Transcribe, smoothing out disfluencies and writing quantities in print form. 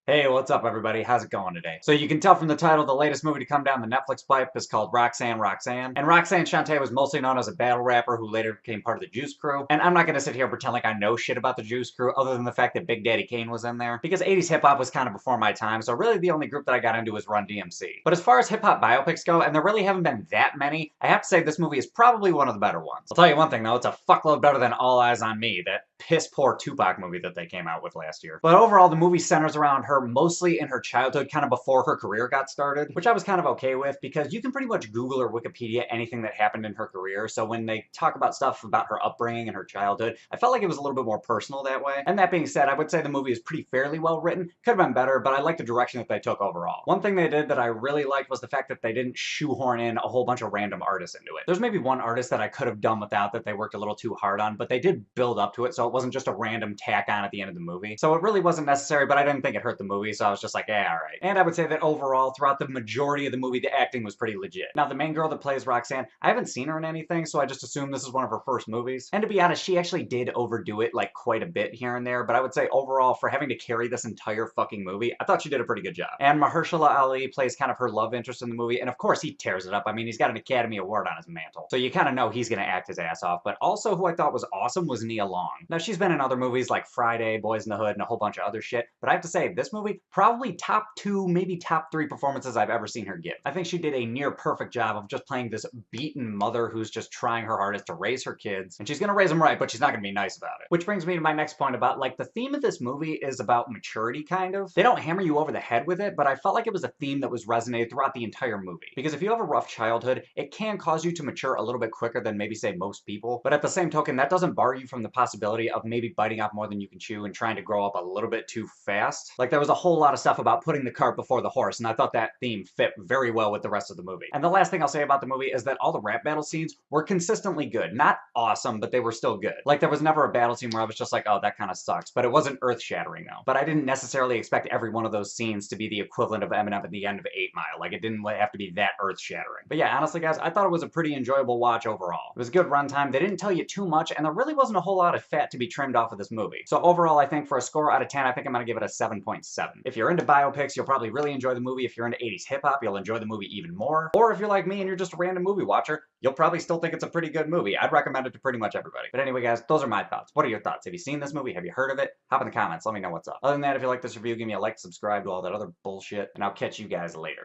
Hey, what's up everybody? How's it going today? So you can tell from the title, the latest movie to come down the Netflix pipe is called Roxanne Roxanne. And Roxanne Shante was mostly known as a battle rapper who later became part of the Juice Crew. And I'm not gonna sit here and pretend like I know shit about the Juice Crew other than the fact that Big Daddy Kane was in there. Because 80s hip hop was kind of before my time, so really the only group that I got into was Run DMC. But as far as hip hop biopics go, and there really haven't been that many, I have to say this movie is probably one of the better ones. I'll tell you one thing though, it's a fuckload better than All Eyes on Me, that piss poor Tupac movie that they came out with last year. But overall, the movie centers around her mostly in her childhood, kind of before her career got started, which I was kind of okay with because you can pretty much Google or Wikipedia anything that happened in her career. So when they talk about stuff about her upbringing and her childhood, I felt like it was a little bit more personal that way. And that being said, I would say the movie is pretty fairly well written. Could have been better, but I like the direction that they took overall. One thing they did that I really liked was the fact that they didn't shoehorn in a whole bunch of random artists into it. There's maybe one artist that I could have done without that they worked a little too hard on, but they did build up to it, so it wasn't just a random tack on at the end of the movie. So it really wasn't necessary, but I didn't think it hurt the movie, so I was just like, yeah, alright. And I would say that overall, throughout the majority of the movie, the acting was pretty legit. Now, the main girl that plays Roxanne, I haven't seen her in anything, so I just assume this is one of her first movies. And to be honest, she actually did overdo it, like, quite a bit here and there, but I would say overall, for having to carry this entire fucking movie, I thought she did a pretty good job. And Mahershala Ali plays kind of her love interest in the movie, and of course he tears it up. I mean, he's got an Academy Award on his mantle. So you kind of know he's gonna act his ass off, but also who I thought was awesome was Nia Long. Now, she's been in other movies like Friday, Boys in the Hood, and a whole bunch of other shit, but I have to say, this movie, probably top 2, maybe top 3 performances I've ever seen her give. I think she did a near perfect job of just playing this beaten mother who's just trying her hardest to raise her kids, and she's gonna raise them right, but she's not gonna be nice about it. Which brings me to my next point about, like, the theme of this movie is about maturity, kind of. They don't hammer you over the head with it, but I felt like it was a theme that was resonated throughout the entire movie. Because if you have a rough childhood, it can cause you to mature a little bit quicker than maybe, say, most people. But at the same token, that doesn't bar you from the possibility of maybe biting off more than you can chew and trying to grow up a little bit too fast. Like, there was a whole lot of stuff about putting the cart before the horse, and I thought that theme fit very well with the rest of the movie. And the last thing I'll say about the movie is that all the rap battle scenes were consistently good. Not awesome, but they were still good. Like, there was never a battle scene where I was just like, oh, that kind of sucks. But it wasn't earth-shattering, though. But I didn't necessarily expect every one of those scenes to be the equivalent of Eminem at the end of 8 Mile. Like, it didn't have to be that earth-shattering. But yeah, honestly, guys, I thought it was a pretty enjoyable watch overall. It was a good runtime. They didn't tell you too much, and there really wasn't a whole lot of fat to be trimmed off of this movie. So overall, I think for a score out of 10, I think I'm gonna give it a 7.7. If you're into biopics, you'll probably really enjoy the movie. If you're into 80s hip-hop, you'll enjoy the movie even more. Or if you're like me and you're just a random movie watcher, you'll probably still think it's a pretty good movie. I'd recommend it to pretty much everybody. But anyway, guys, those are my thoughts. What are your thoughts? Have you seen this movie? Have you heard of it? Hop in the comments. Let me know what's up. Other than that, if you like this review, give me a like, subscribe, to all that other bullshit, and I'll catch you guys later.